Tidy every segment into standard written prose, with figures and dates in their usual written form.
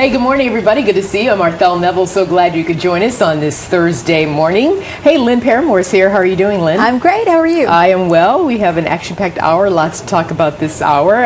Hey, good morning, everybody. Good to see you. I'm Marthel Neville. So glad you could join us on this Thursday morning. Hey, Lynn Paramore's here. How are you doing, Lynn? I'm great. How are you? I am well. We have an action-packed hour. Lots to talk about this hour.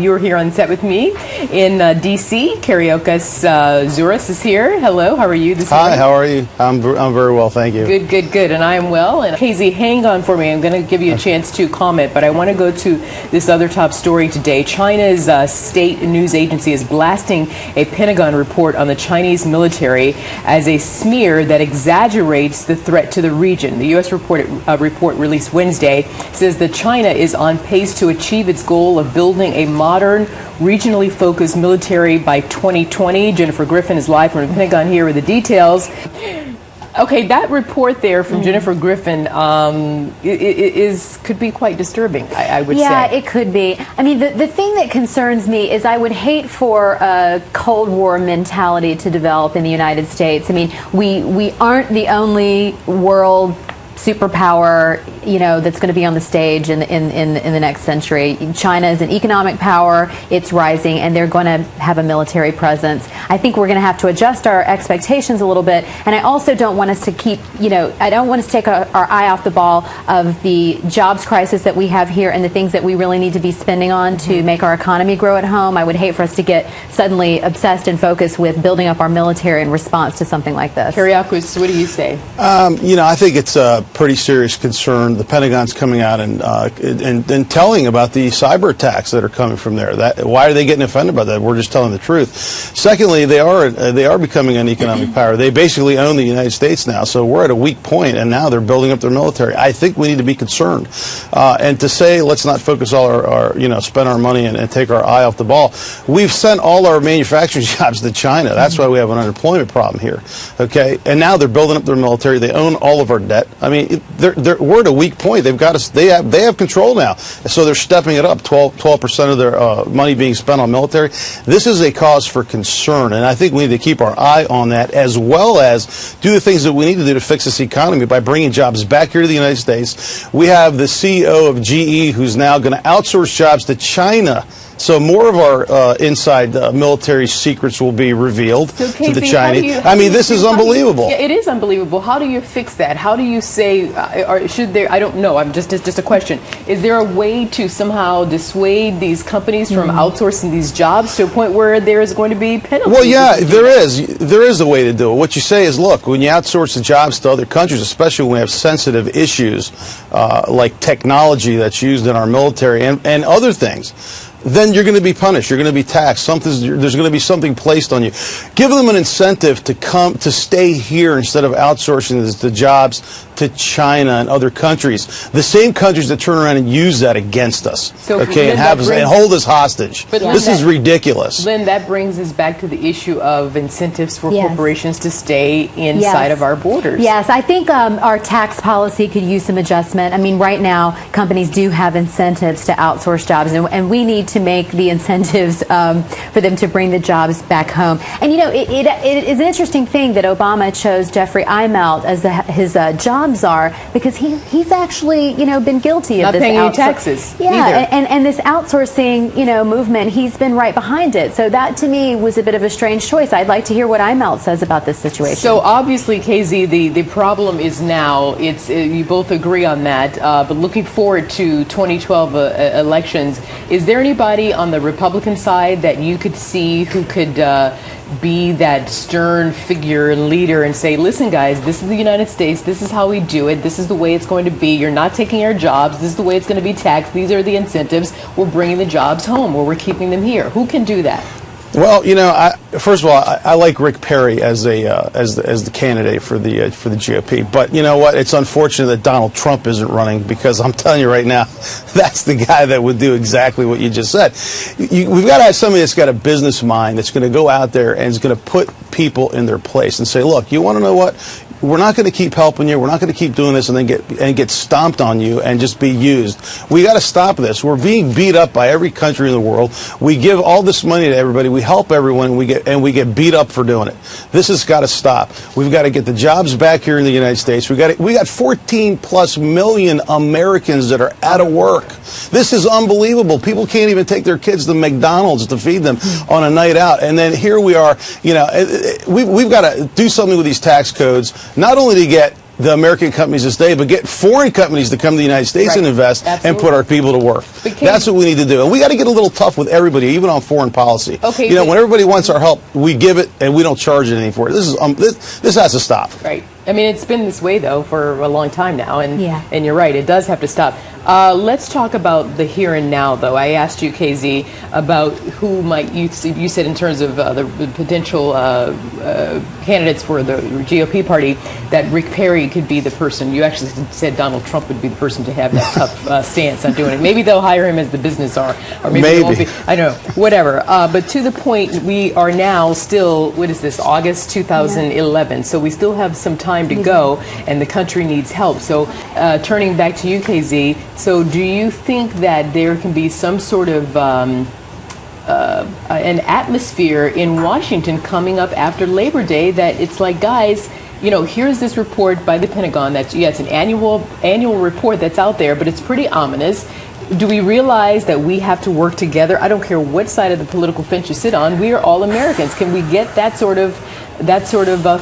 You're here on set with me in D.C. Karaoke's Zuris is here. Hello. How are you this morning? Hi. How are you? I'm very well, thank you. Good. And I am well. And Casey, hang on for me. I'm going to give you a chance to comment, but I want to go to this other top story today. China's state news agency is blasting a Pentagon report on the Chinese military as a smear that exaggerates the threat to the region. The U.S. report released Wednesday says that China is on pace to achieve its goal of building a modern, regionally focused military by 2020. Jennifer Griffin is live from the Pentagon here with the details. Okay, that report there from Jennifer Griffin could be quite disturbing, I would say. Yeah, it could be. I mean, the thing that concerns me is I would hate for a Cold War mentality to develop in the United States. I mean, we aren't the only world superpower, that's going to be on the stage in the next century. China is an economic power. It's rising, and they're going to have a military presence. I think we're going to have to adjust our expectations a little bit, and I also don't want us to keep, I don't want us to take our eye off the ball of the jobs crisis that we have here and the things that we really need to be spending on to make our economy grow at home. I would hate for us to get suddenly obsessed and focused with building up our military in response to something like this. Kyriakos, what do you say? I think it's a pretty serious concern. The Pentagon's coming out and telling about the cyber attacks that are coming from there. Why are they getting offended by that? We're just telling the truth. Secondly, they are becoming an economic power. They basically own the United States now, so we're at a weak point, and now they're building up their military. I think we need to be concerned. And to say let's not focus all our spend our money and take our eye off the ball. We've sent all our manufacturing jobs to China. That's why we have an unemployment problem here. Okay, and now they're building up their military. They own all of our debt. I mean, we're at a weak point. They've got us. They have control now, so they're stepping it up. 12% of their money being spent on military. This is a cause for concern, and I think we need to keep our eye on that, as well as do the things that we need to do to fix this economy by bringing jobs back here to the United States. We have the CEO of GE who's now going to outsource jobs to China. So more of our inside military secrets will be revealed to the Chinese. This is unbelievable. It is unbelievable. How do you fix that? How do you say, or should there, I don't know, I'm just a question. Is there a way to somehow dissuade these companies from outsourcing these jobs to a point where there is going to be penalties? Well, yeah, there is a way to do it. What you say is, look, when you outsource the jobs to other countries, especially when we have sensitive issues like technology that's used in our military and other things, then you're going to be punished. You're going to be taxed. There's going to be something placed on you. Give them an incentive to stay here instead of outsourcing the jobs to China and other countries. The same countries that turn around and use that against us, and hold us hostage. But this is ridiculous. Lynn, that brings us back to the issue of incentives for corporations to stay inside of our borders. Yes, I think our tax policy could use some adjustment. I mean, right now, companies do have incentives to outsource jobs, and we need to make the incentives for them to bring the jobs back home. And it is an interesting thing that Obama chose Jeffrey Immelt as his job czar, because he's actually been guilty of not paying any taxes. Yeah, and this outsourcing movement, he's been right behind it. So that to me was a bit of a strange choice. I'd like to hear what Immelt says about this situation. So obviously, KZ, the problem is now you both agree on that. But looking forward to 2012 elections, is there anybody on the Republican side that you could see who could be that stern figure and leader and say, listen, guys, this is the United States. This is how we do it. This is the way it's going to be. You're not taking our jobs. This is the way it's going to be taxed. These are the incentives. We're bringing the jobs home, or we're keeping them here. Who can do that? Well, first of all, I like Rick Perry as the candidate for the GOP. But you know what? It's unfortunate that Donald Trump isn't running, because I'm telling you right now, that's the guy that would do exactly what you just said. We've got to have somebody that's got a business mind, that's going to go out there and is going to put people in their place and say, look, you want to know what? we're not going to keep helping you. We're not going to keep doing this and then get stomped on you and just be used. We got to stop this. We're being beat up by every country in the world. We give all this money to everybody. We help everyone, and we get beat up for doing it. This has got to stop. We've got to get the jobs back here in the United States. We got 14 plus million Americans that are out of work. This is unbelievable. People can't even take their kids to McDonald's to feed them on a night out. And then here we are, you know, we've got to do something with these tax codes, not only to get the American companies to stay, but get foreign companies to come to the United States and invest and put our people to work. That's what we need to do. And we got to get a little tough with everybody, even on foreign policy. Okay, you know, when everybody wants our help, we give it and we don't charge anything for it. This has to stop. Right. I mean, it's been this way, though, for a long time now, and you're right, it does have to stop. Let's talk about the here and now, though. I asked you, KZ, about who might, you said in terms of the potential candidates for the GOP party, that Rick Perry could be the person. You actually said Donald Trump would be the person to have that tough stance on doing it. Maybe they'll hire him as the business czar, or maybe they won't be. I don't know, whatever. But to the point, we are now still, what is this, August 2011, so we still have some time to go, and the country needs help. So turning back to you, KZ, so do you think that there can be some sort of an atmosphere in Washington coming up after Labor Day that it's like, guys, you know, here's this report by the Pentagon that's, it's an annual report that's out there, but it's pretty ominous. Do we realize that we have to work together? I don't care what side of the political fence you sit on. We are all Americans. Can we get that sort of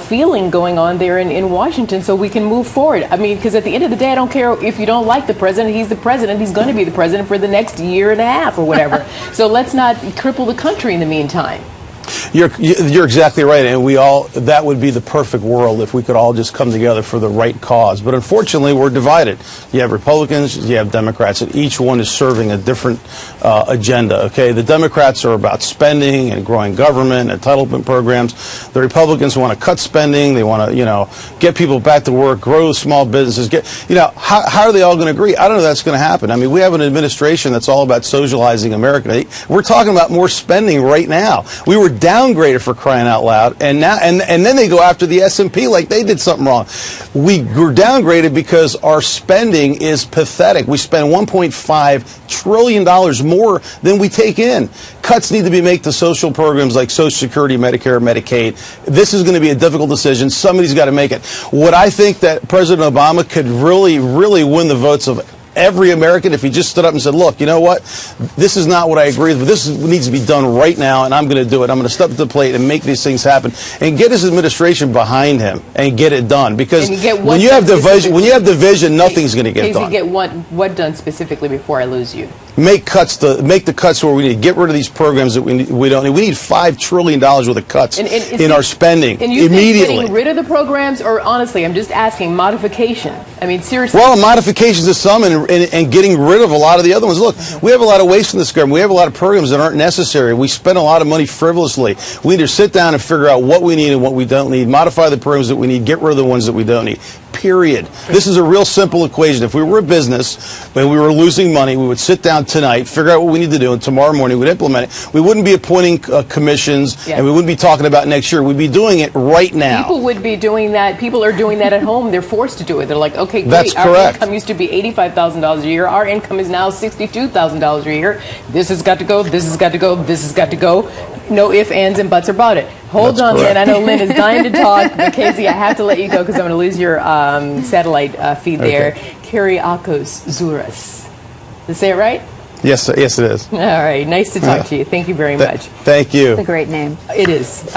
feeling going on there in Washington so we can move forward? I mean, because at the end of the day, I don't care if you don't like the president. He's the president. He's going to be the president for the next year and a half or whatever. So let's not cripple the country in the meantime. You're exactly right, and that would be the perfect world if we could all just come together for the right cause. But unfortunately, we're divided. You have Republicans, you have Democrats, and each one is serving a different agenda. Okay, the Democrats are about spending and growing government, entitlement programs. The Republicans want to cut spending. They want to, get people back to work, grow small businesses. How are they all going to agree? I don't know if that's going to happen. I mean, we have an administration that's all about socializing America. We're talking about more spending right now. We were downgraded, for crying out loud, and now and then they go after the S&P like they did something wrong. We were downgraded because our spending is pathetic. We spend $1.5 trillion more than we take in. Cuts need to be made to social programs like Social Security, Medicare, Medicaid. This is going to be a difficult decision. Somebody's got to make it. What I think that President Obama could really, really win the votes of every American if he just stood up and said, look, you know what? This is not what I agree with, but this needs to be done right now, and I'm going to do it. I'm going to step to the plate and make these things happen and get his administration behind him and get it done. Because when you have division, nothing's going to get done. Get what done specifically before I lose you? Make the cuts where we need. Get rid of these programs that we don't need. We need $5 trillion worth of cuts in our spending immediately. Getting rid of the programs, or honestly, I'm just asking, modification? I mean, seriously. Well, modifications of some and getting rid of a lot of the other ones. Look, we have a lot of waste in this government. We have a lot of programs that aren't necessary. We spend a lot of money frivolously. We need to sit down and figure out what we need and what we don't need. Modify the programs that we need. Get rid of the ones that we don't need. Period. This is a real simple equation. If we were a business and we were losing money, we would sit down tonight, figure out what we need to do, and tomorrow morning we'd implement it. We wouldn't be appointing commissions, and we wouldn't be talking about next year. We'd be doing it right now. People would be doing that. People are doing that at home. They're forced to do it. They're like, okay, great. That's correct. Our income used to be $85,000 a year. Our income is now $62,000 a year. This has got to go. This has got to go. This has got to go. No ifs, ands, and buts about it. Hold on, Lynn. I know Lynn is dying to talk, but Casey, I have to let you go because I'm going to lose your satellite feed there. Kyriakos Zouras. Did I say it right? Yes, yes, it is. All right. Nice to talk to you. Thank you very much. Thank you. It's a great name. It is.